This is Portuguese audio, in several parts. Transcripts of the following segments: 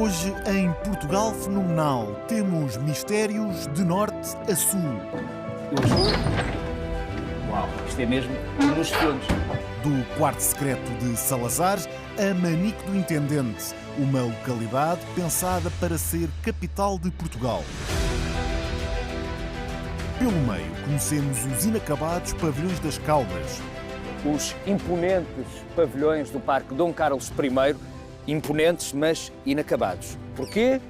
Hoje, em Portugal Fenomenal, temos mistérios de norte a sul. Eu juro. Uau, isto é mesmo nos filmes. Do quarto secreto de Salazar a Manique do Intendente, uma localidade pensada para ser capital de Portugal. Pelo meio, conhecemos os inacabados pavilhões das Caldas. Os imponentes pavilhões do Parque Dom Carlos I, imponentes, mas inacabados. Porquê?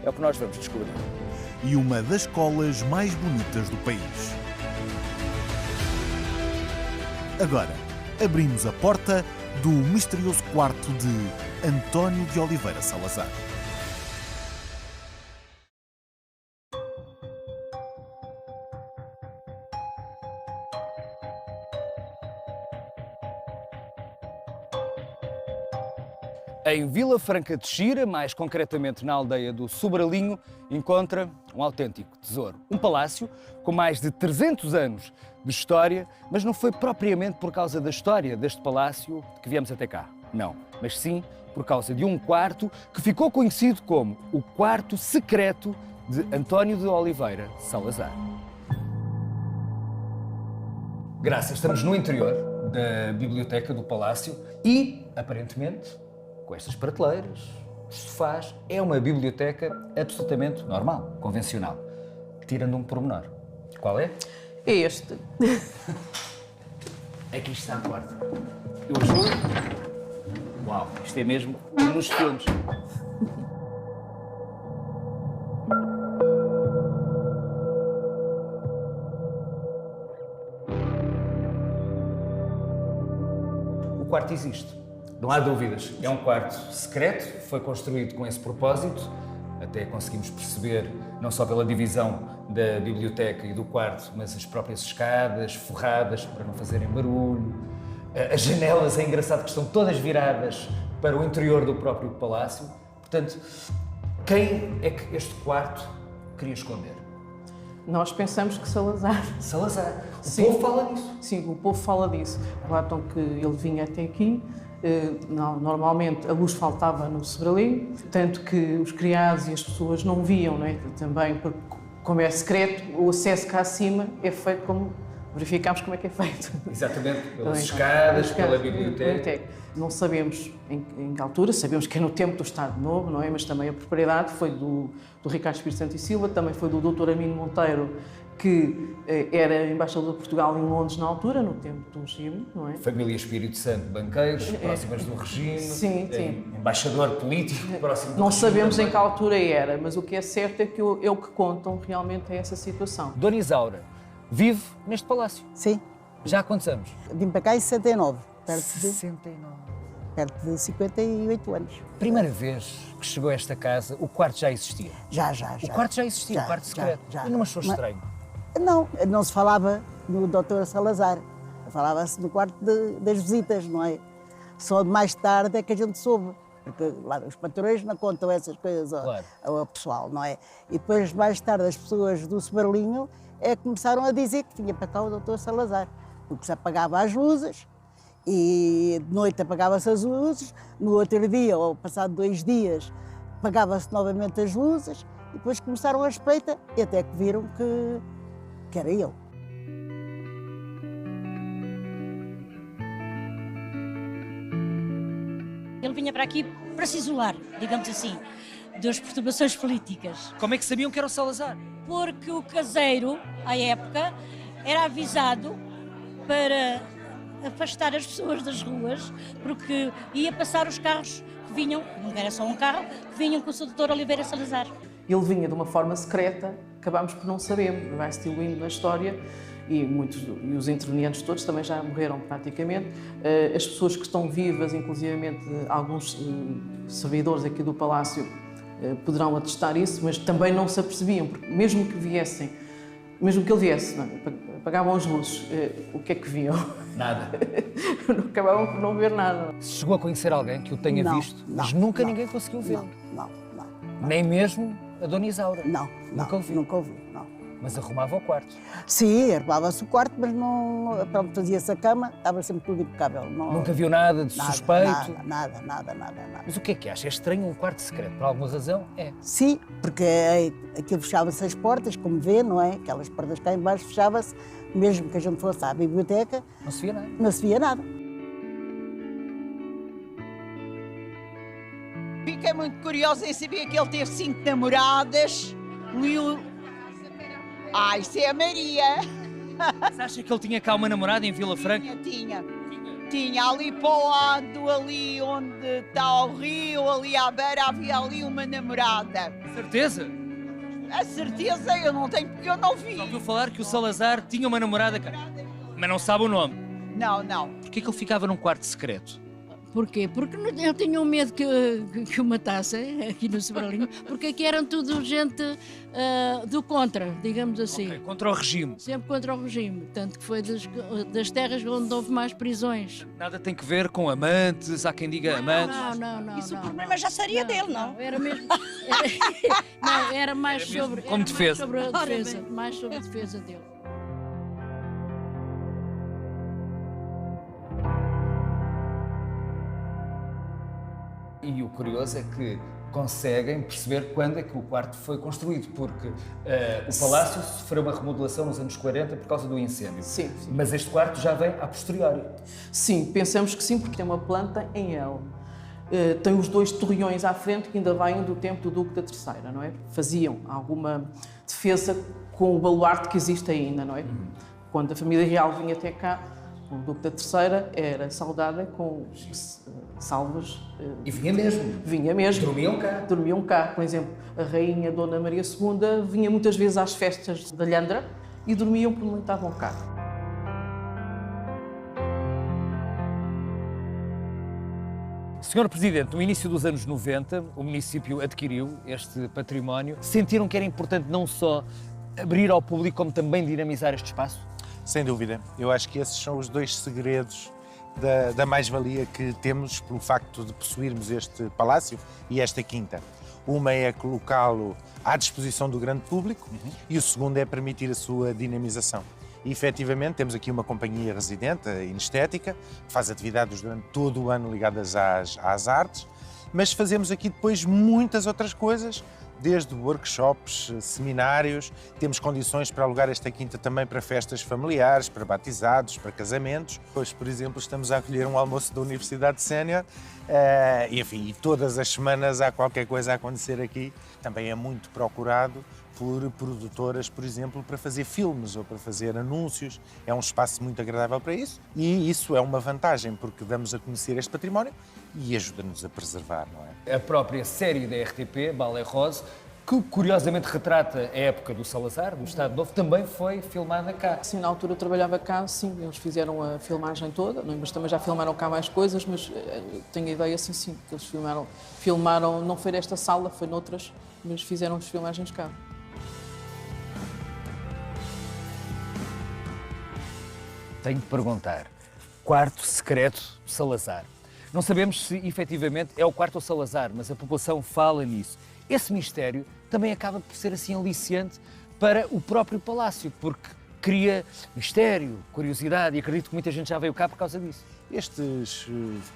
É o que nós vamos descobrir. E uma das escolas mais bonitas do país. Agora, abrimos a porta do misterioso quarto de António de Oliveira Salazar. Em Vila Franca de Xira, mais concretamente na aldeia do Sobralinho, encontra um autêntico tesouro. Um palácio com mais de 300 anos de história, mas não foi propriamente por causa da história deste palácio que viemos até cá. Não, mas sim por causa de um quarto que ficou conhecido como o quarto secreto de António de Oliveira Salazar. Graças, estamos no interior da biblioteca do palácio e, aparentemente, com estas prateleiras, os sofás, é uma biblioteca absolutamente normal, convencional, tirando um pormenor. Qual é? É este. Aqui está a porta. Eu juro. Uau, isto é mesmo nos filmes. O quarto existe. Não há dúvidas, é um quarto secreto, foi construído com esse propósito, até conseguimos perceber, não só pela divisão da biblioteca e do quarto, mas as próprias escadas forradas para não fazerem barulho. As janelas, é engraçado que estão todas viradas para o interior do próprio palácio. Portanto, quem é que este quarto queria esconder? Nós pensamos que Salazar. Salazar. O Sim. povo fala disso. Sim, o povo fala disso. Relatam que ele vinha até aqui. Normalmente a luz faltava no Sobralinho, tanto que os criados e as pessoas não viam, não é? Também, porque, como é secreto, o acesso cá acima é feito como verificámos como é que é feito. Exatamente, pelas escadas, pela biblioteca. Não sabemos em que altura, sabemos que é no tempo do Estado Novo, não é? Mas também a propriedade foi do Ricardo Espírito Santo e Silva, também foi do Dr. Amino Monteiro, que era embaixador de Portugal em Londres na altura, no tempo do regime, não é? Família Espírito Santo, banqueiros, próximas do regime, Sim, sim. Embaixador político, próximo do Não regime sabemos também. em que altura era, mas o que é certo é que é o que contam realmente é essa situação. Dona Isaura vive neste palácio. Sim, Já há quantos anos? vim para cá em 69, perto 69. de 58 anos. Primeira vez que chegou a esta casa, o quarto já existia? Já. O quarto já existia, Já, o quarto secreto. já. E não achou Mas- estranho? Não se falava no Dr. Salazar, falava-se no quarto das visitas, não é? Só de mais tarde é que a gente soube, porque lá os patrões não contam essas coisas ao pessoal, não é? E depois, mais tarde, as pessoas do Sobralinho começaram a dizer que vinha para cá o Dr. Salazar, porque se apagava as luzes e de noite apagava-se as luzes, no outro dia, ou passado 2 dias, apagava-se novamente as luzes e depois começaram a espreita e até que viram que era ele. Ele vinha para aqui para se isolar, digamos assim, das perturbações políticas. Como é que sabiam que era o Salazar? Porque o caseiro, à época, era avisado para afastar as pessoas das ruas, porque ia passar os carros que vinham, não era só um carro, que vinham com o Sr. Dr. Oliveira Salazar. Ele vinha de uma forma secreta, acabámos por não saber, vai-se diluindo na história e os intervenientes todos também já morreram praticamente. As pessoas que estão vivas, inclusivamente alguns servidores aqui do Palácio, poderão atestar isso, mas também não se apercebiam, porque mesmo que ele viesse, apagavam as luzes, o que é que viam? Nada. Acabavam por não ver nada. Chegou a conhecer alguém que o tenha Não, visto, não, mas nunca não, ninguém conseguiu vê-lo. Não. Nem mesmo a Dona Isaura. Não, Nunca ouviu. Nunca ouvi, não. Mas arrumava o quarto. Sim, arrumava-se o quarto, mas não, pronto, fazia-se a cama, estava sempre tudo impecável. Nunca viu nada de suspeito? Nada. Mas o que acha? É estranho um quarto secreto? Por alguma razão? É. Sim, porque aquilo fechava-se as portas, como vê, não é? Aquelas portas cá em baixo fechava-se, mesmo que a gente fosse à biblioteca. Não se via nada. Não se via nada. Fiquei muito curiosa em saber que ele teve 5 namoradas. Isso é a Maria. Mas acha que ele tinha cá uma namorada em Vila Franca? Tinha ali para o lado, ali onde está o rio, ali à beira, havia ali uma namorada. Certeza? A certeza eu não tenho, porque eu não vi. Só ouviu falar que o Salazar tinha uma namorada cá, mas não sabe o nome. Não. Porquê que ele ficava num quarto secreto? Porquê? Porque eu tinha um medo que o matassem aqui no Sobralinho, porque aqui eram tudo gente do contra, digamos assim. Okay, contra o regime. Sempre contra o regime, tanto que foi das terras onde houve mais prisões. Nada tem que ver com amantes, há quem diga amantes. Não. Isso o problema já seria dele, não? Era mesmo. Era mais Era mesmo sobre. como defesa. Mais sobre a defesa dele. E o curioso é que conseguem perceber quando é que o quarto foi construído, porque o palácio sofreu uma remodelação nos anos 40 por causa do incêndio. Sim. Mas este quarto já vem a posteriori. Sim, pensamos que sim, porque tem uma planta em L. Tem os 2 torreões à frente que ainda vêm do tempo do Duque da Terceira, não é? Faziam alguma defesa com o baluarte que existe ainda, não é? Quando a família real vinha até cá, o Duque da Terceira era saudada com salvas. E vinha mesmo. Vinha mesmo. Dormiam cá. Por exemplo, a rainha Dona Maria II vinha muitas vezes às festas da Lhandra e dormiam porque não estavam cá. Senhor Presidente, no início dos anos 90, o município adquiriu este património. Sentiram que era importante não só abrir ao público, como também dinamizar este espaço? Sem dúvida. Eu acho que esses são os 2 segredos da mais-valia que temos pelo facto de possuirmos este palácio e esta quinta. Uma é colocá-lo à disposição do grande público e o segundo é permitir a sua dinamização. E, efetivamente, temos aqui uma companhia residente, a Inestética, que faz atividades durante todo o ano ligadas às artes, mas fazemos aqui depois muitas outras coisas, desde workshops, seminários, temos condições para alugar esta quinta também para festas familiares, para batizados, para casamentos. Hoje, por exemplo, estamos a acolher um almoço da Universidade Sénior e todas as semanas há qualquer coisa a acontecer aqui. Também é muito procurado por produtoras, por exemplo, para fazer filmes ou para fazer anúncios. É um espaço muito agradável para isso e isso é uma vantagem porque damos a conhecer este património e ajuda-nos a preservar, não é? A própria série da RTP, Balé Rose, que curiosamente retrata a época do Salazar, do Estado Novo, também foi filmada cá. Sim, na altura eu trabalhava cá, sim, eles fizeram a filmagem toda, mas também já filmaram cá mais coisas, mas tenho a ideia, sim, que eles filmaram, não foi nesta sala, foi noutras, mas fizeram as filmagens cá. Tenho de perguntar, quarto secreto Salazar. Não sabemos se efetivamente é o quarto ao Salazar, mas a população fala nisso. Esse mistério também acaba por ser assim aliciante para o próprio palácio, porque cria mistério, curiosidade e acredito que muita gente já veio cá por causa disso. Estes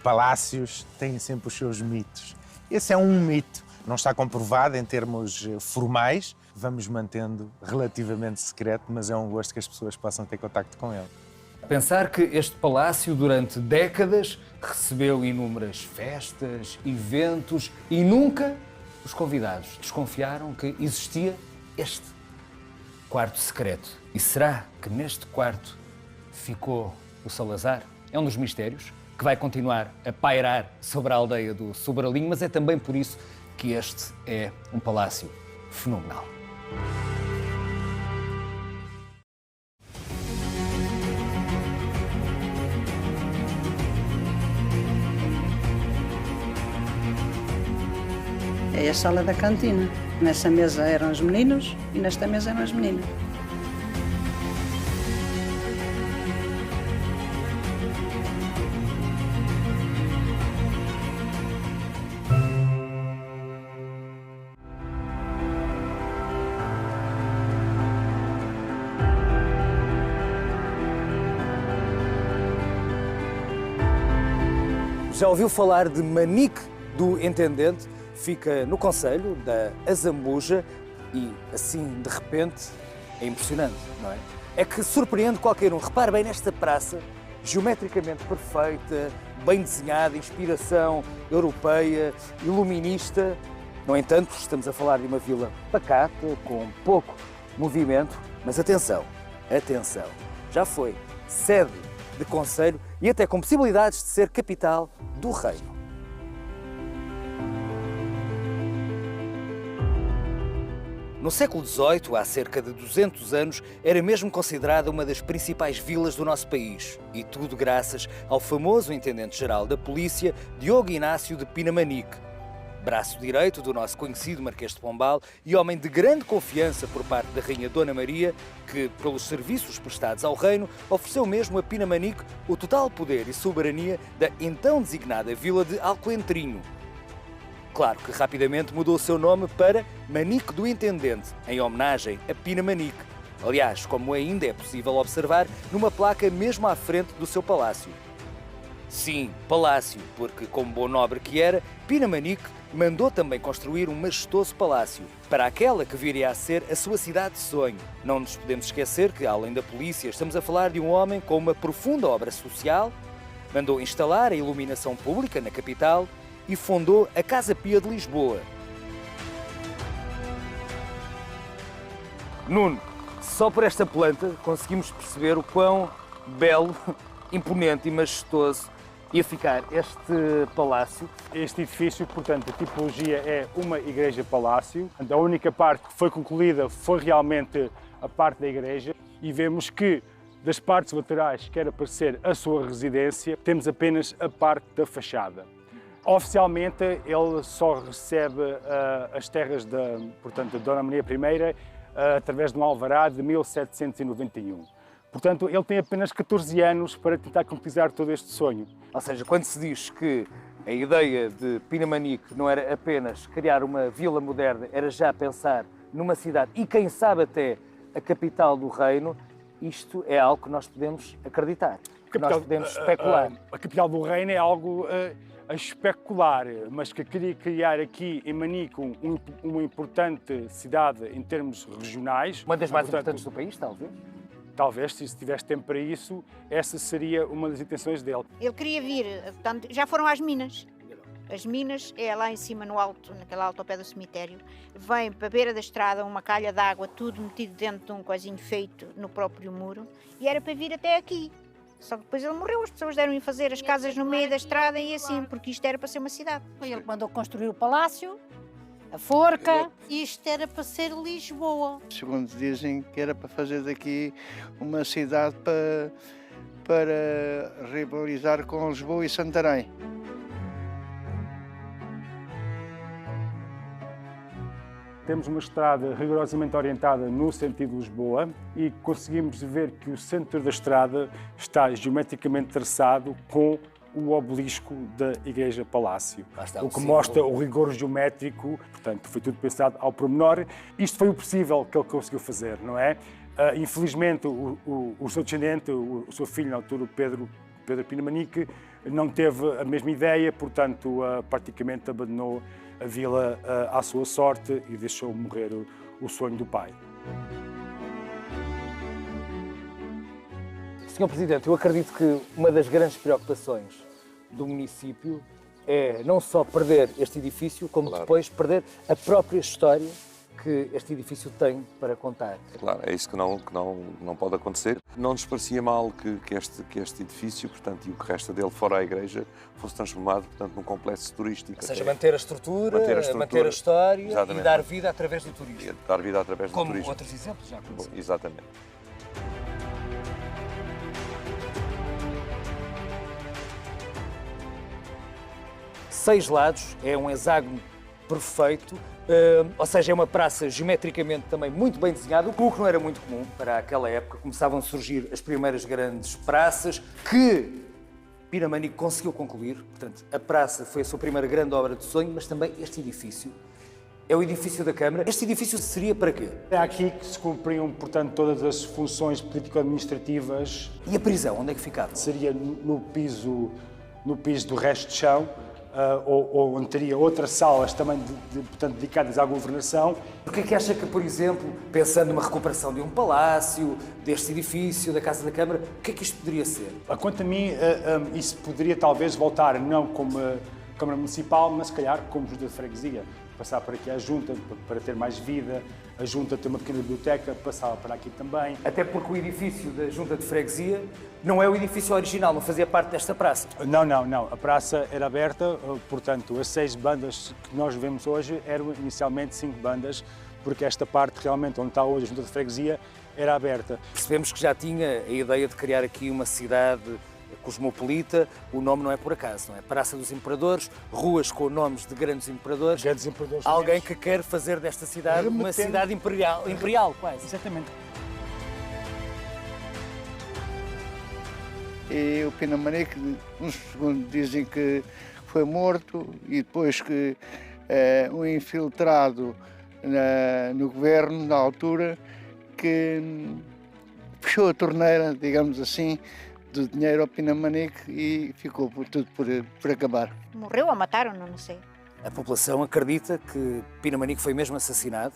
palácios têm sempre os seus mitos. Esse é um mito, não está comprovado em termos formais, vamos mantendo relativamente secreto, mas é um gosto que as pessoas possam ter contacto com ele. Pensar que este palácio, durante décadas, recebeu inúmeras festas, eventos e nunca os convidados desconfiaram que existia este quarto secreto. E será que neste quarto ficou o Salazar? É um dos mistérios que vai continuar a pairar sobre a aldeia do Sobralinho, mas é também por isso que este é um palácio fenomenal. É a sala da cantina. Nessa mesa eram os meninos e nesta mesa eram as meninas. Já ouviu falar de Manique do Intendente? Fica no concelho da Azambuja e, assim, de repente, é impressionante, não é? É que surpreende qualquer um. Repare bem nesta praça, geometricamente perfeita, bem desenhada, inspiração europeia, iluminista. No entanto, estamos a falar de uma vila pacata, com pouco movimento, mas atenção, atenção, já foi sede de concelho e até com possibilidades de ser capital do reino. No século XVIII, há cerca de 200 anos, era mesmo considerada uma das principais vilas do nosso país. E tudo graças ao famoso Intendente-Geral da Polícia, Diogo Inácio de Pinamanique. Braço direito do nosso conhecido Marquês de Pombal e homem de grande confiança por parte da Rainha Dona Maria, que, pelos serviços prestados ao reino, ofereceu mesmo a Pinamanique o total poder e soberania da então designada vila de Alcoentrinho. Claro que rapidamente mudou o seu nome para Manique do Intendente, em homenagem a Pinamanique. Aliás, como ainda é possível observar numa placa mesmo à frente do seu palácio. Sim, palácio, porque, como bom nobre que era, Pinamanique mandou também construir um majestoso palácio para aquela que viria a ser a sua cidade de sonho. Não nos podemos esquecer que, além da polícia, estamos a falar de um homem com uma profunda obra social, mandou instalar a iluminação pública na capital e fundou a Casa Pia de Lisboa. Nuno, só por esta planta conseguimos perceber o quão belo, imponente e majestoso ia ficar este palácio. Este edifício, portanto, a tipologia é uma igreja-palácio. A única parte que foi concluída foi realmente a parte da igreja e vemos que das partes laterais, que era para ser a sua residência, temos apenas a parte da fachada. Oficialmente, ele só recebe as terras portanto, da Dona Maria I através de um alvará de 1791. Portanto, ele tem apenas 14 anos para tentar concretizar todo este sonho. Ou seja, quando se diz que a ideia de Pinamanique não era apenas criar uma vila moderna, era já pensar numa cidade e, quem sabe, até a capital do reino, isto é algo que nós podemos acreditar, que nós podemos especular. A capital do reino é algo a especular, mas que queria criar aqui em Manique uma importante cidade em termos regionais. Uma das mais importantes do país, talvez? Talvez, se tivesse tempo para isso, essa seria uma das intenções dele. Ele queria vir, portanto, já foram às minas. As minas é lá em cima, no alto, naquela alto ao pé do cemitério. Vem para a beira da estrada uma calha de água, tudo metido dentro de um coisinho feito no próprio muro, e era para vir até aqui. Só que depois ele morreu, as pessoas deram-lhe fazer as casas no meio da estrada e assim, porque isto era para ser uma cidade. Foi ele que mandou construir o palácio, a forca. Isto era para ser Lisboa. Segundo dizem que era para fazer daqui uma cidade para rivalizar com Lisboa e Santarém. Temos uma estrada rigorosamente orientada no sentido de Lisboa e conseguimos ver que o centro da estrada está geometricamente traçado com o obelisco da Igreja-Palácio, o que mostra o rigor geométrico, portanto, foi tudo pensado ao pormenor. Isto foi o possível que ele conseguiu fazer, não é? Infelizmente, o seu descendente, o seu filho, na altura, Pedro Pinamanique, não teve a mesma ideia, portanto, praticamente abandonou a vila à sua sorte e deixou morrer o sonho do pai. Sr. Presidente, eu acredito que uma das grandes preocupações do município é não só perder este edifício, como depois perder a própria história que este edifício tem para contar. Claro, é isso que não pode acontecer. Não nos parecia mal que este edifício, portanto, e o que resta dele fora a igreja, fosse transformado, portanto, num complexo turístico. Ou seja, manter a estrutura, manter a história. Exatamente. E dar vida através do turismo. E dar vida através do turismo. Como outros exemplos já conhecemos. Exatamente. Seis lados, é um hexágono perfeito, ou seja, é uma praça geometricamente também muito bem desenhada, o que não era muito comum para aquela época. Começavam a surgir as primeiras grandes praças que Pinamanique conseguiu concluir. Portanto, a praça foi a sua primeira grande obra de sonho, mas também este edifício. É o edifício da Câmara. Este edifício seria para quê? É aqui que se cumpriam, portanto, todas as funções político-administrativas. E a prisão, onde é que ficava? Seria no piso no piso do resto de chão, ou onde teria outras salas também portanto, dedicadas à governação. O que é que acha que, por exemplo, pensando numa recuperação de um palácio, deste edifício, da Casa da Câmara, o que é que isto poderia ser? Quanto a mim, isso poderia talvez voltar não como Câmara Municipal, mas se calhar como Junta de Freguesia. Passar por aqui à Junta para ter mais vida, a Junta ter uma pequena biblioteca, passava para aqui também. Até porque o edifício da Junta de Freguesia não é o edifício original, não fazia parte desta praça. Não. A praça era aberta, portanto, as 6 bandas que nós vemos hoje eram inicialmente 5 bandas, porque esta parte realmente onde está hoje a Junta de Freguesia era aberta. Percebemos que já tinha a ideia de criar aqui uma cidade cosmopolita, o nome não é por acaso, não é? Praça dos Imperadores, ruas com nomes de grandes imperadores. Alguém que quer fazer desta cidade uma cidade imperial quase. Exatamente. E o Pinamanique, uns segundos dizem que foi morto e depois que um infiltrado no governo, na altura, que fechou a torneira, digamos assim, do dinheiro ao Pinamanique e ficou tudo por acabar. Morreu ou mataram, não sei. A população acredita que Pinamanique foi mesmo assassinado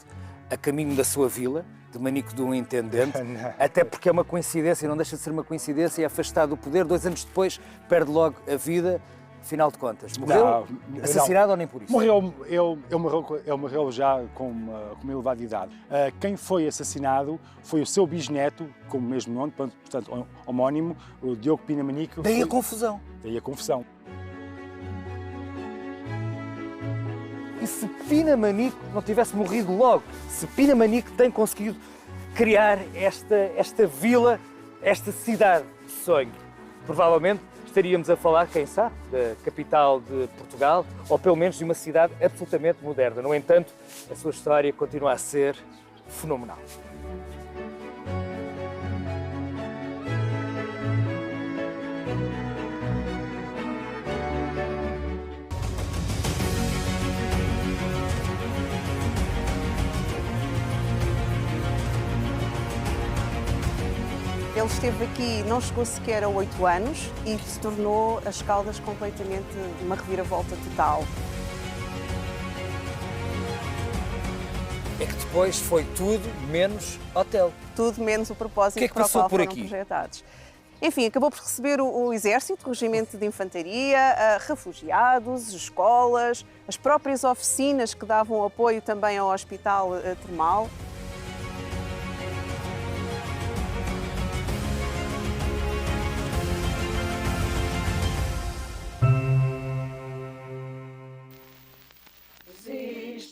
a caminho da sua vila, de Manico de um Intendente, até porque é uma coincidência, não deixa de ser uma coincidência, e afastado do poder, 2 anos depois perde logo a vida. Afinal de contas, morreu assassinado ou nem por isso? Ele morreu já com uma elevada idade. Quem foi assassinado foi o seu bisneto, com o mesmo nome, portanto, homónimo, o Diogo Pinamanique. Daí a confusão. Daí a confusão. E se Pinamanique não tivesse morrido logo? Se Pinamanique tem conseguido criar esta vila, esta cidade de sonho, provavelmente estaríamos a falar, quem sabe, da capital de Portugal, ou pelo menos de uma cidade absolutamente moderna. No entanto, a sua história continua a ser fenomenal. Ele esteve aqui, não chegou sequer a 8 anos e se tornou as Caldas completamente uma reviravolta total. É que depois foi tudo menos hotel. Tudo menos o propósito para o qual foram projetados. Enfim, acabou por receber o Exército, o Regimento de Infantaria, refugiados, escolas, as próprias oficinas que davam apoio também ao Hospital Termal.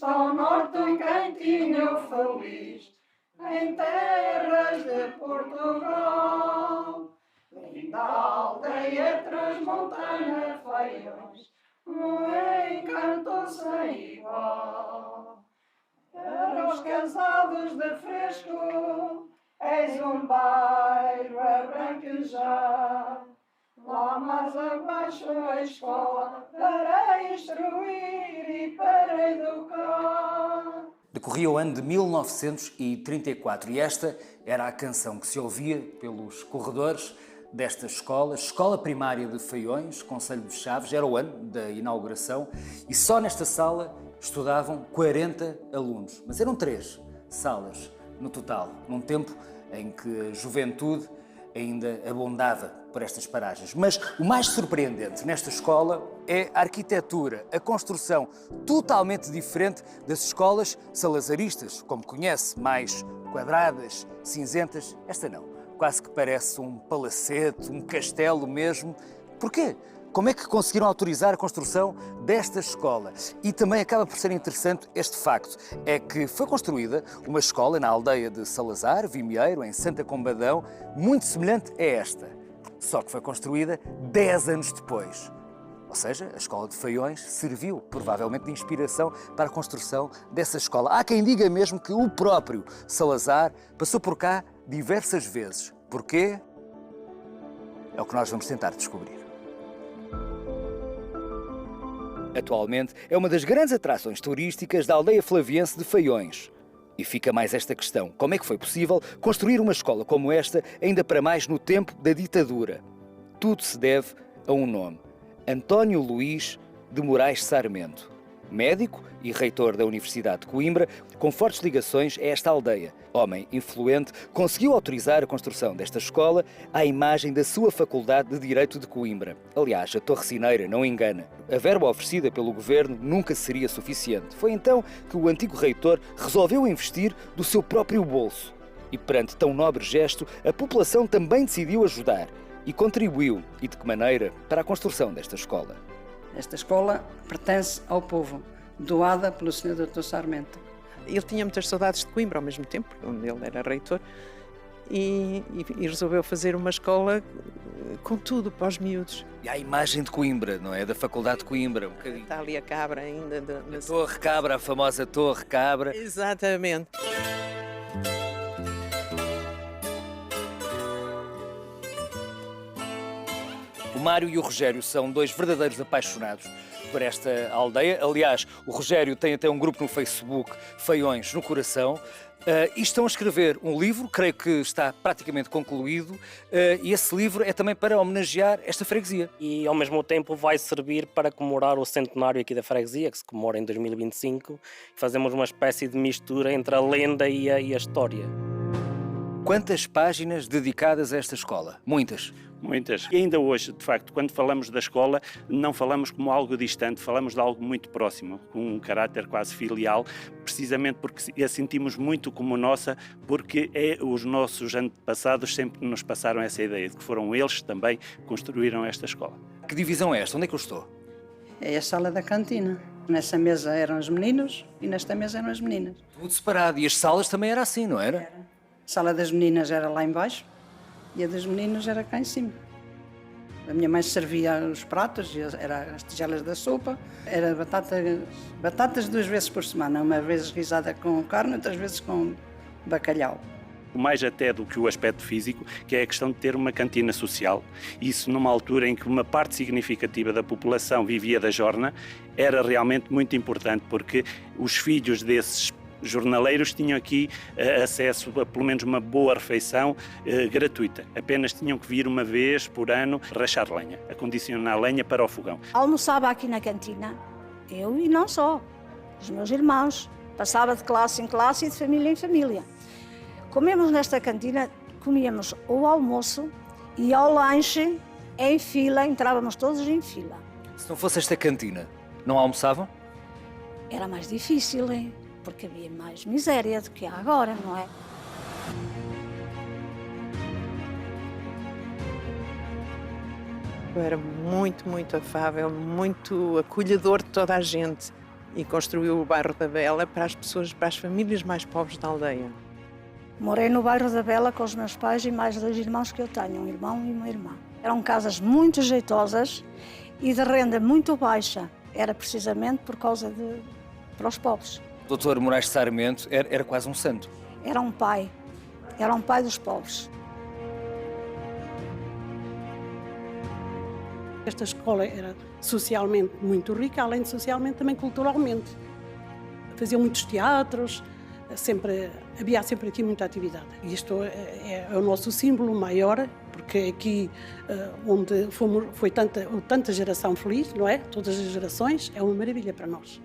Ao norte um cantinho feliz, em terras de Portugal, linda aldeia transmontana Feiões, um encanto sem igual. Para os cansados de fresco, és um bairro a branquejar. Lá mais abaixo a escola para instruir e para educar. Decorria o ano de 1934 e esta era a canção que se ouvia pelos corredores desta escola, Escola Primária de Feiões, Concelho de Chaves. Era o ano da inauguração e só nesta sala estudavam 40 alunos. Mas eram 3 salas no total, num tempo em que a juventude ainda abundava por estas paragens. Mas o mais surpreendente nesta escola é a arquitetura, a construção totalmente diferente das escolas salazaristas, como conhece, mais quadradas, cinzentas. Esta não, quase que parece um palacete, um castelo mesmo. Porquê? Como é que conseguiram autorizar a construção desta escola? E também acaba por ser interessante este facto, é que foi construída uma escola na aldeia de Salazar, Vimieiro, em Santa Combadão, muito semelhante a esta, só que foi construída 10 anos depois. Ou seja, a escola de Feiões serviu provavelmente de inspiração para a construção dessa escola. Há quem diga mesmo que o próprio Salazar passou por cá diversas vezes. Porquê? É o que nós vamos tentar descobrir. Atualmente é uma das grandes atrações turísticas da aldeia flaviense de Feiões. E fica mais esta questão: como é que foi possível construir uma escola como esta, ainda para mais no tempo da ditadura? Tudo se deve a um nome: António Luís de Moraes Sarmento, médico e reitor da Universidade de Coimbra, com fortes ligações a esta aldeia. Homem influente, conseguiu autorizar a construção desta escola à imagem da sua Faculdade de Direito de Coimbra. Aliás, a Torre Cineira não engana. A verba oferecida pelo governo nunca seria suficiente. Foi então que o antigo reitor resolveu investir do seu próprio bolso. E perante tão nobre gesto, a população também decidiu ajudar e contribuiu, e de que maneira, para a construção desta escola. Esta escola pertence ao povo, doada pelo Sr. Dr. Sarmento. Ele tinha muitas saudades de Coimbra ao mesmo tempo, onde ele era reitor, e resolveu fazer uma escola com tudo para os miúdos. E há a imagem de Coimbra, não é? Da Faculdade de Coimbra, um bocadinho. Está ali a cabra ainda. A Torre Cabra, a famosa Torre Cabra. Exatamente. O Mário e o Rogério são dois verdadeiros apaixonados por esta aldeia. Aliás, o Rogério tem até um grupo no Facebook, Feiões no Coração, e estão a escrever um livro, creio que está praticamente concluído, e esse livro é também para homenagear esta freguesia. E ao mesmo tempo vai servir para comemorar o centenário aqui da freguesia, que se comemora em 2025. Fazemos uma espécie de mistura entre a lenda e a história. Quantas páginas dedicadas a esta escola? Muitas. Muitas. E ainda hoje, de facto, quando falamos da escola, não falamos como algo distante, falamos de algo muito próximo, com um caráter quase filial, precisamente porque a sentimos muito como nossa, porque os nossos antepassados sempre nos passaram essa ideia de que foram eles também que construíram esta escola. Que divisão é esta? Onde é que eu estou? É a sala da cantina. Nessa mesa eram os meninos e nesta mesa eram as meninas. Tudo separado. E as salas também era assim, não era? A sala das meninas era lá embaixo e a dos meninos era cá em cima. A minha mãe servia os pratos, era as tigelas da sopa, era batatas 2 vezes por semana, uma vez guisada com carne, outras vezes com bacalhau. Mais até do que o aspecto físico, que é a questão de ter uma cantina social. Isso numa altura em que uma parte significativa da população vivia da jorna, era realmente muito importante, porque os filhos desses jornaleiros tinham aqui acesso a pelo menos uma boa refeição gratuita. Apenas tinham que vir uma vez por ano rachar lenha, acondicionar lenha para o fogão. Almoçava aqui na cantina, eu e não só, os meus irmãos. Passava de classe em classe e de família em família. Comemos nesta cantina, comíamos o almoço e ao lanche em fila, entrávamos todos em fila. Se não fosse esta cantina, não almoçavam? Era mais difícil, hein? Porque havia mais miséria do que há agora, não é? Era muito, muito afável, muito acolhedor de toda a gente e construiu o bairro da Bela para as pessoas, para as famílias mais pobres da aldeia. Morei no bairro da Bela com os meus pais e mais 2 irmãos que eu tenho, um irmão e uma irmã. Eram casas muito jeitosas e de renda muito baixa. Era precisamente por causa para os pobres. O Dr. Moraes Sarmento era quase um santo. Era um pai dos pobres. Esta escola era socialmente muito rica, além de socialmente também culturalmente. Faziam muitos teatros, havia sempre aqui muita atividade. E isto é o nosso símbolo maior, porque aqui onde foi tanta geração feliz, não é? Todas as gerações, é uma maravilha para nós.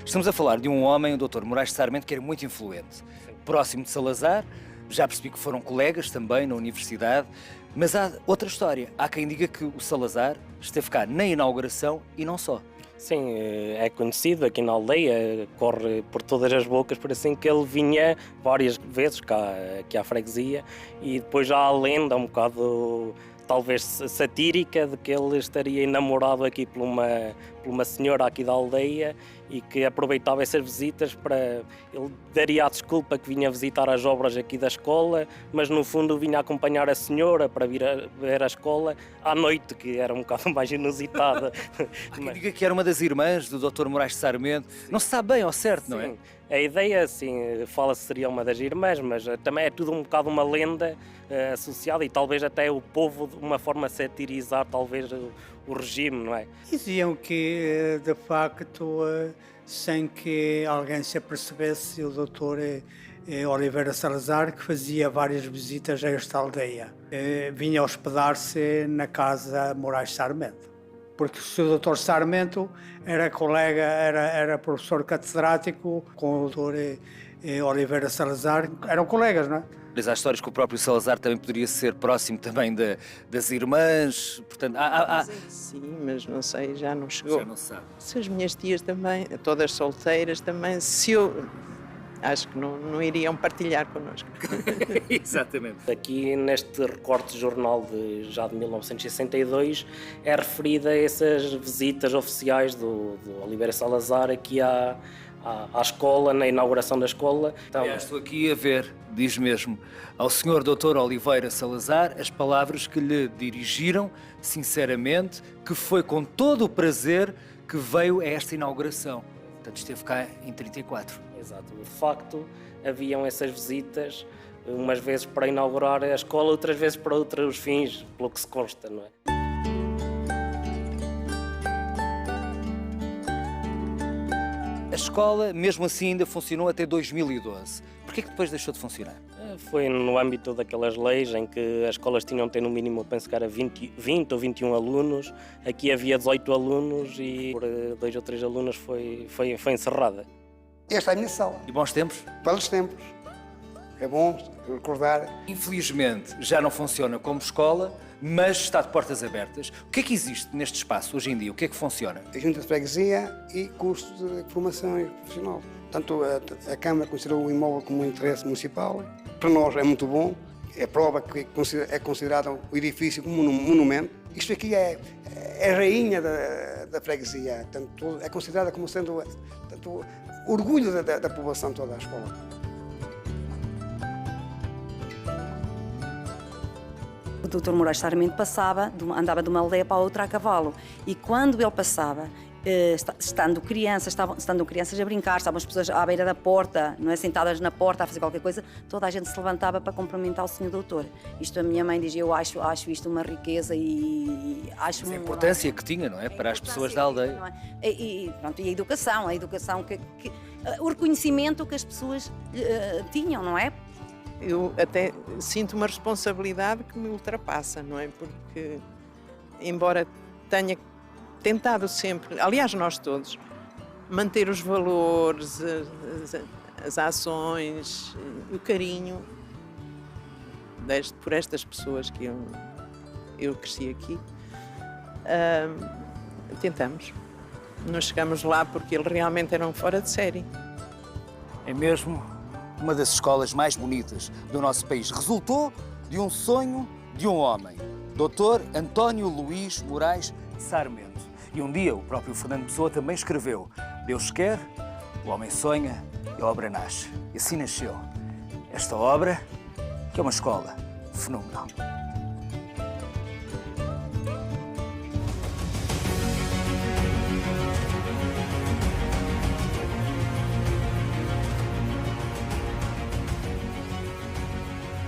Estamos a falar de um homem, o Dr. Moraes Sarmento, que era muito influente. Próximo de Salazar, já percebi que foram colegas também na universidade, mas há outra história. Há quem diga que o Salazar esteve cá na inauguração e não só. Sim, é conhecido aqui na aldeia, corre por todas as bocas, por assim que ele vinha várias vezes cá, aqui à freguesia, e depois já há a lenda um bocado talvez satírica de que ele estaria enamorado aqui por uma senhora aqui da aldeia e que aproveitava essas visitas para... Ele daria a desculpa que vinha visitar as obras aqui da escola, mas no fundo vinha acompanhar a senhora para vir a ver a escola à noite, que era um bocado mais inusitada. Há quem diga que era uma das irmãs do Dr. Moraes Sarmento. Não se sabe bem ao certo, não é? Sim. A ideia, sim, fala-se que seria uma das irmãs, mas também é tudo um bocado uma lenda associada e talvez até o povo de uma forma a satirizar talvez o regime, não é? Diziam que, de facto, sem que alguém se apercebesse, o doutor Oliveira Salazar, que fazia várias visitas a esta aldeia, vinha hospedar-se na casa Moraes Sarmento. porque o Sr. Dr. Sarmento era colega, era professor catedrático com o Dr. Oliveira Salazar, eram colegas, não é? Mas há histórias que o próprio Salazar também poderia ser próximo também das irmãs, portanto... Sim, mas não sei, já não chegou. Já não sabe. Se as minhas tias também, todas solteiras também, se eu... Acho que não iriam partilhar connosco. Exatamente. Aqui neste recorte de jornal já de 1962 é referida a essas visitas oficiais do Oliveira Salazar aqui à escola, na inauguração da escola. Então, estou aqui a ver, diz mesmo, ao Sr. Dr. Oliveira Salazar as palavras que lhe dirigiram, sinceramente, que foi com todo o prazer que veio a esta inauguração. Portanto, esteve cá em 34. Exato. De facto, haviam essas visitas, umas vezes para inaugurar a escola, outras vezes para outros fins, pelo que se consta, não é? A escola, mesmo assim, ainda funcionou até 2012. Porquê que depois deixou de funcionar? Foi no âmbito daquelas leis em que as escolas tinham de ter no mínimo, eu penso que era 20 ou 21 alunos. Aqui havia 18 alunos e por 2 ou 3 alunos foi encerrada. Esta é a minha sala. E bons tempos? Belos tempos. É bom recordar. Infelizmente já não funciona como escola, mas está de portas abertas. O que é que existe neste espaço hoje em dia? O que é que funciona? A junta de freguesia e curso de formação profissional. Tanto a Câmara considerou o imóvel como um interesse municipal. Para nós é muito bom. É prova que é considerado o edifício como um monumento. Isto aqui é a rainha da freguesia. Tanto, é considerada como sendo orgulho da população toda a escola. O Dr. Moraes Sarmento andava de uma aldeia para a outra a cavalo e quando ele passava, estando crianças a brincar, estavam as pessoas à beira da porta, não é, sentadas na porta a fazer qualquer coisa, toda a gente se levantava para cumprimentar o Sr. Doutor. Isto a minha mãe dizia, eu acho isto uma riqueza e acho... A importância que tinha, não é? Para as pessoas da aldeia. E a educação o reconhecimento que as pessoas tinham, não é? Eu até sinto uma responsabilidade que me ultrapassa, não é? Porque, embora tenha tentado sempre, aliás nós todos, manter os valores, as ações, o carinho por estas pessoas que eu cresci aqui, tentamos. Não chegamos lá porque eles realmente eram fora de série. É mesmo uma das escolas mais bonitas do nosso país. Resultou de um sonho de um homem, Dr. António Luís Moraes Sarmento. E um dia o próprio Fernando Pessoa também escreveu: Deus quer, o homem sonha e a obra nasce. E assim nasceu esta obra, que é uma escola fenomenal.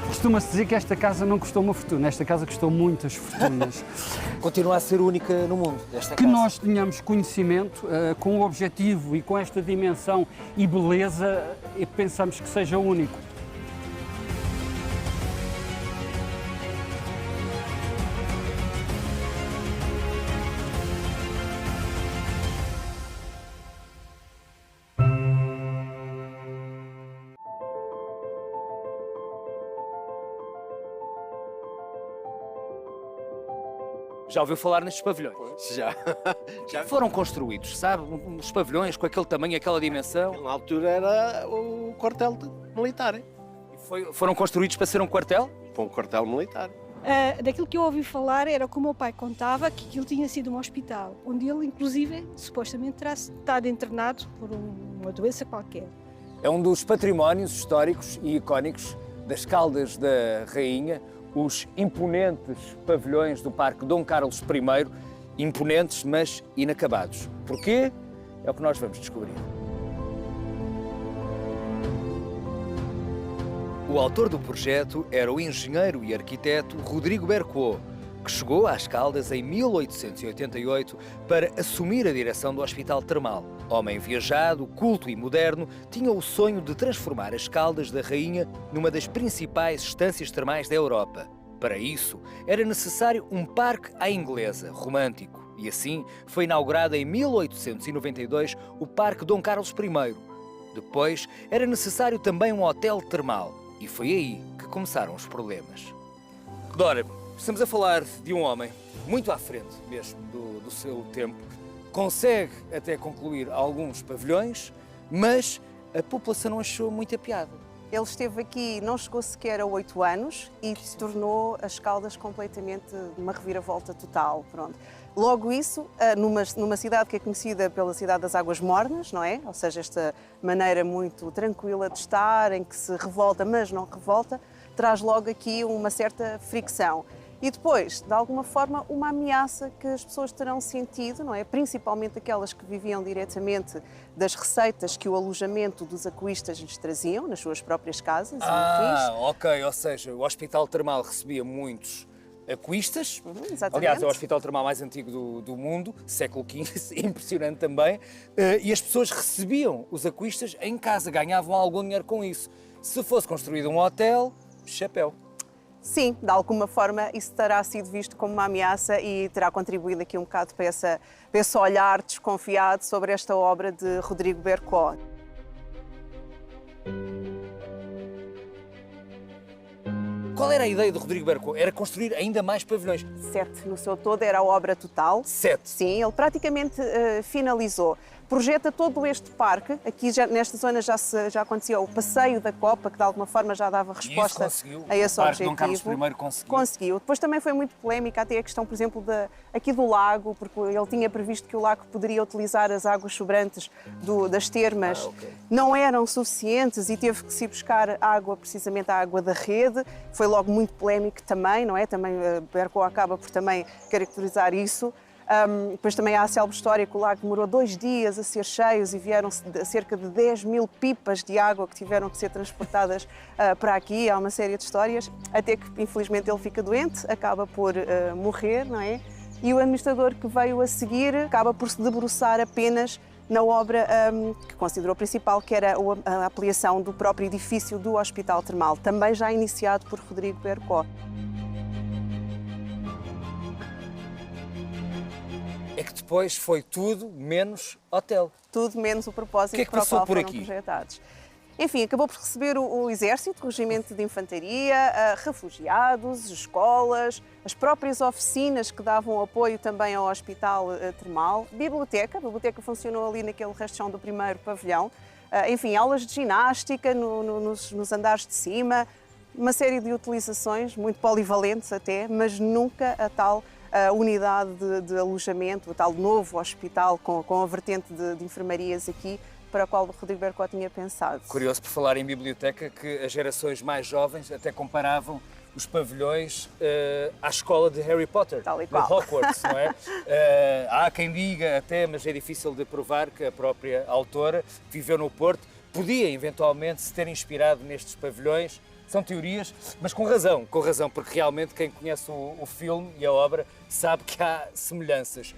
Costuma-se dizer que esta casa não custou uma fortuna, esta casa custou muitas fortunas. Continua a ser única no mundo, esta casa. Que nós tenhamos conhecimento com o objetivo e com esta dimensão e beleza, e pensamos que seja único. Já ouviu falar nestes pavilhões? Já. Foram construídos, sabe? Os pavilhões com aquele tamanho, aquela dimensão. Na altura era o quartel militar. E foram construídos para ser um quartel? Para um quartel militar. Daquilo que eu ouvi falar era que o meu pai contava que aquilo tinha sido um hospital, onde ele, inclusive, supostamente terá estado internado por uma doença qualquer. É um dos patrimónios históricos e icónicos das Caldas da Rainha, os imponentes pavilhões do Parque Dom Carlos I, imponentes, mas inacabados. Porquê? É o que nós vamos descobrir. O autor do projeto era o engenheiro e arquiteto Rodrigo Bercourt, que chegou às Caldas em 1888 para assumir a direção do Hospital Termal. Homem viajado, culto e moderno, tinha o sonho de transformar as Caldas da Rainha numa das principais estâncias termais da Europa. Para isso, era necessário um parque à inglesa, romântico. E assim foi inaugurado em 1892 o Parque Dom Carlos I. Depois era necessário também um hotel termal e foi aí que começaram os problemas. Dora, estamos a falar de um homem muito à frente mesmo do seu tempo, consegue até concluir alguns pavilhões, mas a população não achou muita piada. Ele esteve aqui, não chegou sequer a 8 anos e se tornou as Caldas completamente uma reviravolta total. Pronto. Logo isso, numa cidade que é conhecida pela cidade das águas mornas, não é? Ou seja, esta maneira muito tranquila de estar, em que se revolta, mas não revolta, traz logo aqui uma certa fricção. E depois, de alguma forma, uma ameaça que as pessoas terão sentido, não é? Principalmente aquelas que viviam diretamente das receitas que o alojamento dos aquistas lhes traziam nas suas próprias casas. Ok, ou seja, o Hospital Termal recebia muitos aquistas. Exatamente. Aliás, é o hospital termal mais antigo do mundo, século XV, impressionante também. E as pessoas recebiam os aquistas em casa, ganhavam algum dinheiro com isso. Se fosse construído um hotel, chapéu. Sim, de alguma forma isso terá sido visto como uma ameaça e terá contribuído aqui um bocado para esse olhar desconfiado sobre esta obra de Rodrigo Bercó. Qual era a ideia de Rodrigo Bercó? Era construir ainda mais pavilhões. 7 no seu todo era a obra total. 7? Sim, ele praticamente finalizou. Projeta todo este parque. Aqui nesta zona já acontecia o passeio da Copa, que de alguma forma já dava resposta a esse objetivo. Dom Carlos I conseguiu. Depois também foi muito polémica até a questão, por exemplo, aqui do lago, porque ele tinha previsto que o lago poderia utilizar as águas sobrantes das termas. Não eram suficientes e teve que se buscar água, precisamente a água da rede. Foi logo muito polémico também, não é? Também Bercó acaba por também caracterizar isso. Depois também há a célebre história que o lago demorou 2 dias a ser cheios e vieram cerca de 10 mil pipas de água que tiveram que ser transportadas para aqui. Há uma série de histórias, até que infelizmente ele fica doente, acaba por morrer, não é? E o administrador que veio a seguir acaba por se debruçar apenas na obra que considerou principal, que era a ampliação do próprio edifício do Hospital Termal, também já iniciado por Rodrigo Bercó. É que depois foi tudo menos hotel. Tudo menos o propósito que para o qual por foram aqui? projetados. Enfim, acabou por receber o Exército, o Regimento de Infantaria, refugiados, escolas, as próprias oficinas que davam apoio também ao Hospital Termal, biblioteca. A biblioteca funcionou ali naquele restão do primeiro pavilhão. Enfim, aulas de ginástica nos andares de cima, uma série de utilizações, muito polivalentes até, mas nunca a tal unidade de alojamento, o tal novo hospital com a vertente de enfermarias aqui, para a qual o Rodrigo Bercó tinha pensado. Curioso por falar em biblioteca que as gerações mais jovens até comparavam os pavilhões à escola de Harry Potter, de Hogwarts, não é? Há quem diga até, mas é difícil de provar, que a própria autora, que viveu no Porto, podia eventualmente se ter inspirado nestes pavilhões. São teorias, mas com razão, porque realmente quem conhece o filme e a obra sabe que há semelhanças.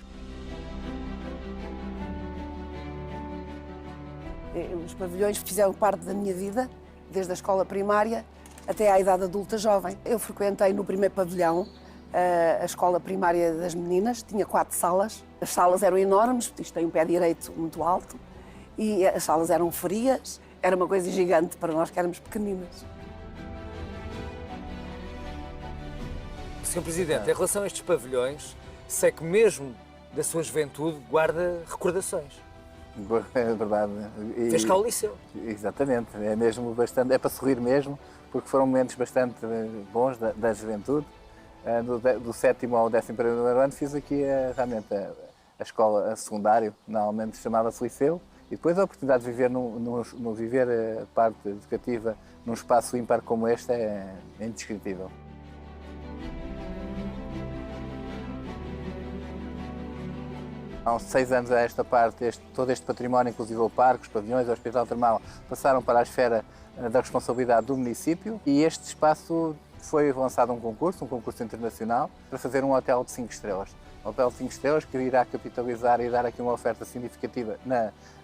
Os pavilhões fizeram parte da minha vida, desde a escola primária até à idade adulta jovem. Eu frequentei no primeiro pavilhão a escola primária das meninas, tinha 4 salas. As salas eram enormes, isto tem um pé direito muito alto, e as salas eram frias, era uma coisa gigante para nós que éramos pequeninas. Sr. Presidente, em relação a estes pavilhões, sei que mesmo da sua juventude guarda recordações. É verdade. Fez cá o liceu. Exatamente, é mesmo bastante, é para sorrir mesmo, porque foram momentos bastante bons da juventude. Do 7º ao 11º ano fiz aqui realmente a escola secundária, normalmente chamava-se liceu, e depois a oportunidade de viver viver a parte educativa num espaço ímpar como este é indescritível. Há uns 6 anos a esta parte, todo este património, inclusive o parque, os pavilhões, o Hospital Termal, passaram para a esfera da responsabilidade do município e este espaço foi lançado um concurso internacional, para fazer um hotel de 5 estrelas. Um hotel de 5 estrelas que irá capitalizar e dar aqui uma oferta significativa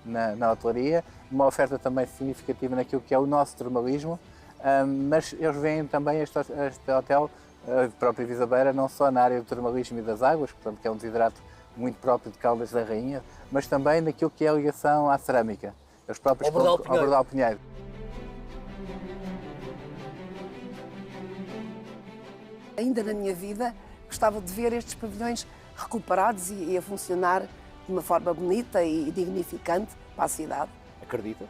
na hotelaria, uma oferta também significativa naquilo que é o nosso termalismo, mas eles veem também este hotel, a própria Visabeira, não só na área do termalismo e das águas, portanto que é um desidrato muito próprio de Caldas da Rainha, mas também naquilo que é a ligação à cerâmica, os próprios ao Bordal Pinheiro. Ainda na minha vida, gostava de ver estes pavilhões recuperados e a funcionar de uma forma bonita e dignificante para a cidade. Acredita?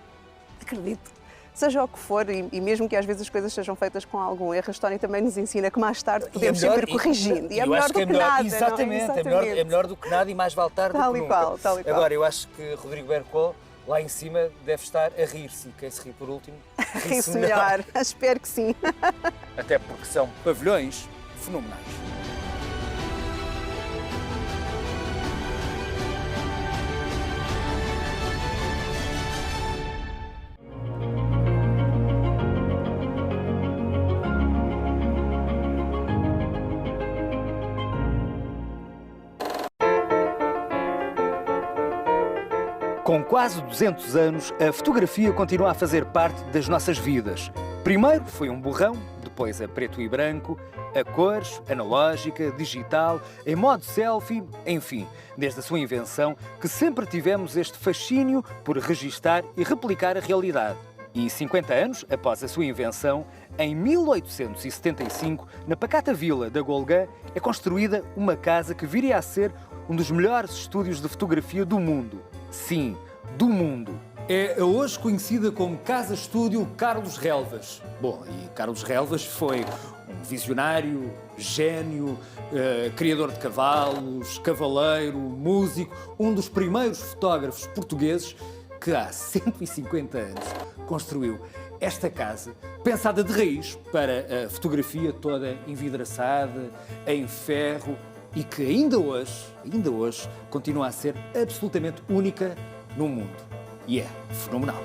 Acredito. Seja o que for, e mesmo que às vezes as coisas sejam feitas com algum erro, a história também nos ensina que mais tarde podemos sempre ir corrigindo. E é melhor do que nada. Exatamente, é melhor do que nada e mais vale tarde do que nunca. Tal e qual. Agora, eu acho que Rodrigo Bercol, lá em cima, deve estar a rir-se. Quem se ri por último, ri-se melhor. Espero que sim. Até porque são pavilhões fenomenais. Com quase 200 anos, a fotografia continua a fazer parte das nossas vidas. Primeiro foi um borrão, depois a preto e branco, a cores, analógica, digital, em modo selfie, enfim, desde a sua invenção, que sempre tivemos este fascínio por registar e replicar a realidade. E 50 anos após a sua invenção, em 1875, na pacata vila da Golgã, é construída uma casa que viria a ser um dos melhores estúdios de fotografia do mundo. Sim, do mundo. É hoje conhecida como Casa Estúdio Carlos Relvas. Bom, e Carlos Relvas foi um visionário, gênio, criador de cavalos, cavaleiro, músico, um dos primeiros fotógrafos portugueses que há 150 anos construiu esta casa, pensada de raiz para a fotografia toda envidraçada, em ferro, e que ainda hoje, continua a ser absolutamente única no mundo. E é fenomenal.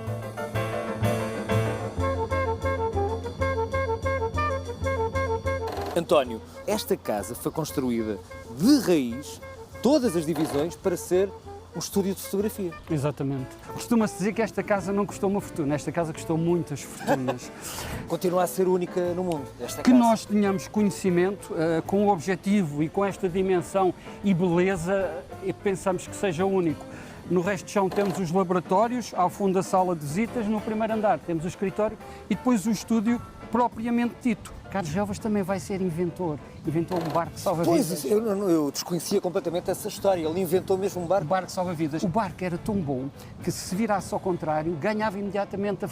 António, esta casa foi construída de raiz, todas as divisões, para ser um estúdio de fotografia. Exatamente. Costuma-se dizer que esta casa não custou uma fortuna, esta casa custou muitas fortunas. Continua a ser única no mundo, esta que casa. Nós tenhamos conhecimento com o objetivo e com esta dimensão e beleza, e pensamos que seja único. No resto do chão temos os laboratórios, ao fundo da sala de visitas, no primeiro andar temos o escritório e depois o estúdio propriamente dito. Carlos Relvas também vai ser inventor. Inventou um barco salva-vidas. Pois, eu desconhecia completamente essa história. Ele inventou mesmo um barco. O barco salva-vidas. O barco era tão bom que se virasse ao contrário, ganhava imediatamente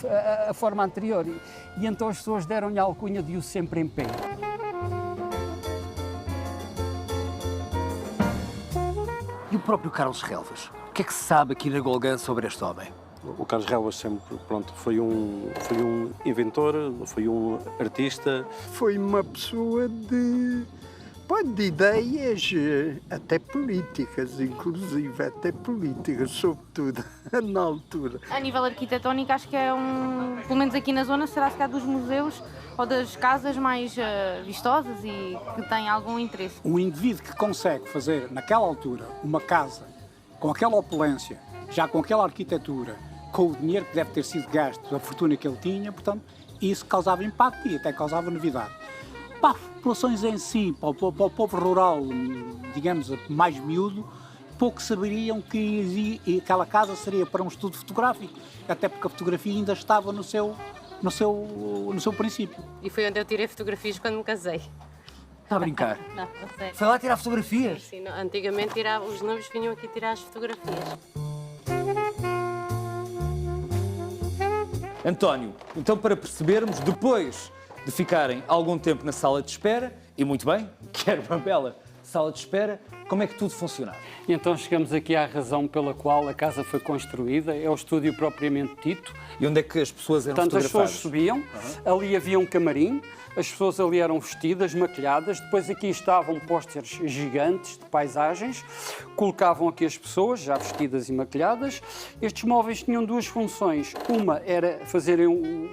a forma anterior. E então as pessoas deram-lhe a alcunha de o sempre em pé. E o próprio Carlos Relvas? O que é que se sabe aqui na Golgã sobre este homem? O Carlos Relvas sempre, foi um inventor, foi um artista. Foi uma pessoa de ideias, até políticas, inclusive, até políticas, sobretudo, na altura. A nível arquitetónico, acho que é pelo menos aqui na zona, será se calhar dos museus ou das casas mais vistosas e que têm algum interesse. Um indivíduo que consegue fazer, naquela altura, uma casa com aquela opulência, já com aquela arquitetura, com o dinheiro que deve ter sido gasto, a fortuna que ele tinha, portanto, isso causava impacto e até causava novidade. Para as populações em si, para o povo rural, digamos, mais miúdo, pouco saberiam que aquela casa seria para um estudo fotográfico, até porque a fotografia ainda estava no seu princípio. E foi onde eu tirei fotografias quando me casei. Está a brincar? Não, sei. Foi lá tirar fotografias? Sim, antigamente os noivos vinham aqui tirar as fotografias. António, então para percebermos, depois de ficarem algum tempo na sala de espera, e muito bem, quero uma bela sala de espera, como é que tudo funcionava? E então chegamos aqui à razão pela qual a casa foi construída, é o estúdio propriamente dito. E onde é que as pessoas eram fotografadas? As pessoas subiam, ali havia um camarim, as pessoas ali eram vestidas, maquilhadas, depois aqui estavam pósteres gigantes de paisagens, colocavam aqui as pessoas, já vestidas e maquilhadas. Estes móveis tinham duas funções, uma era fazerem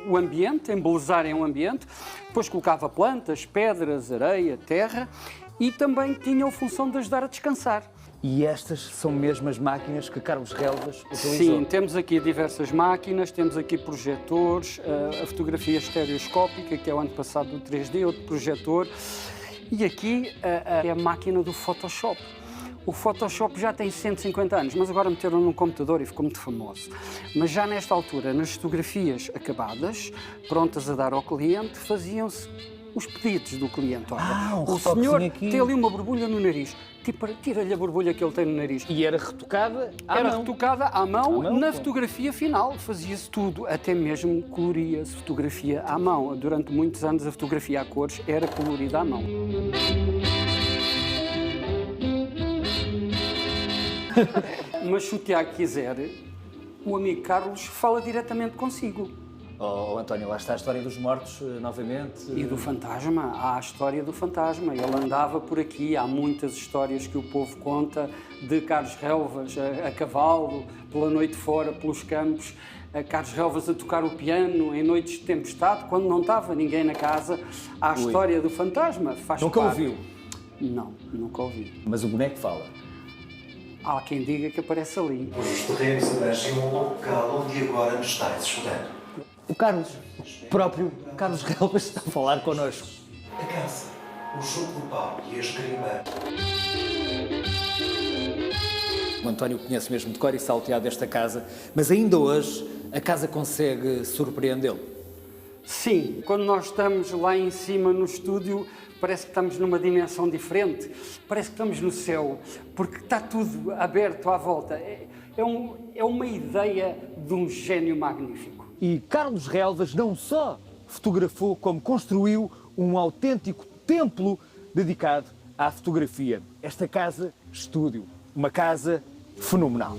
o ambiente, embelezarem o ambiente, depois colocava plantas, pedras, areia, terra, e também tinham a função de ajudar a descansar. E estas são mesmo as máquinas que Carlos Relvas utilizou? Sim, temos aqui diversas máquinas, temos aqui projetores, a fotografia estereoscópica, que é o ano passado do 3D, outro projetor, e aqui é a máquina do Photoshop. O Photoshop já tem 150 anos, mas agora meteram num computador e ficou muito famoso. Mas já nesta altura, nas fotografias acabadas, prontas a dar ao cliente, faziam-se os pedidos do cliente. Olha, o senhor tem ali uma borbulha no nariz. Tira-lhe a borbulha que ele tem no nariz. E era retocada à mão? Era retocada à mão na fotografia final. Fazia-se tudo, até mesmo coloria-se fotografia à mão. Durante muitos anos a fotografia a cores era colorida à mão. Mas se o Tiago quiser, o amigo Carlos fala diretamente consigo. Oh, António, lá está a história dos mortos, novamente. E do fantasma, há a história do fantasma. Ele andava por aqui, há muitas histórias que o povo conta de Carlos Relvas a cavalo, pela noite fora, pelos campos, a Carlos Relvas a tocar o piano em noites de tempestade, quando não estava ninguém na casa. Há a história do fantasma, faz Nunca parte. ouviu? Não, nunca ouvi. Mas o boneco fala? Há quem diga que aparece ali. Os terrenos abrangem um local onde agora nos estáis escutando. O Carlos, o próprio Carlos Relvas está a falar connosco. A casa, o jogo do pau e a esgrima. O António conhece mesmo de cor e salteado esta casa, mas ainda hoje a casa consegue surpreendê-lo. Sim, quando nós estamos lá em cima no estúdio, parece que estamos numa dimensão diferente, parece que estamos no céu, porque está tudo aberto à volta. É uma ideia de um gênio magnífico. E Carlos Relvas não só fotografou, como construiu um autêntico templo dedicado à fotografia. Esta casa, estúdio, uma casa fenomenal.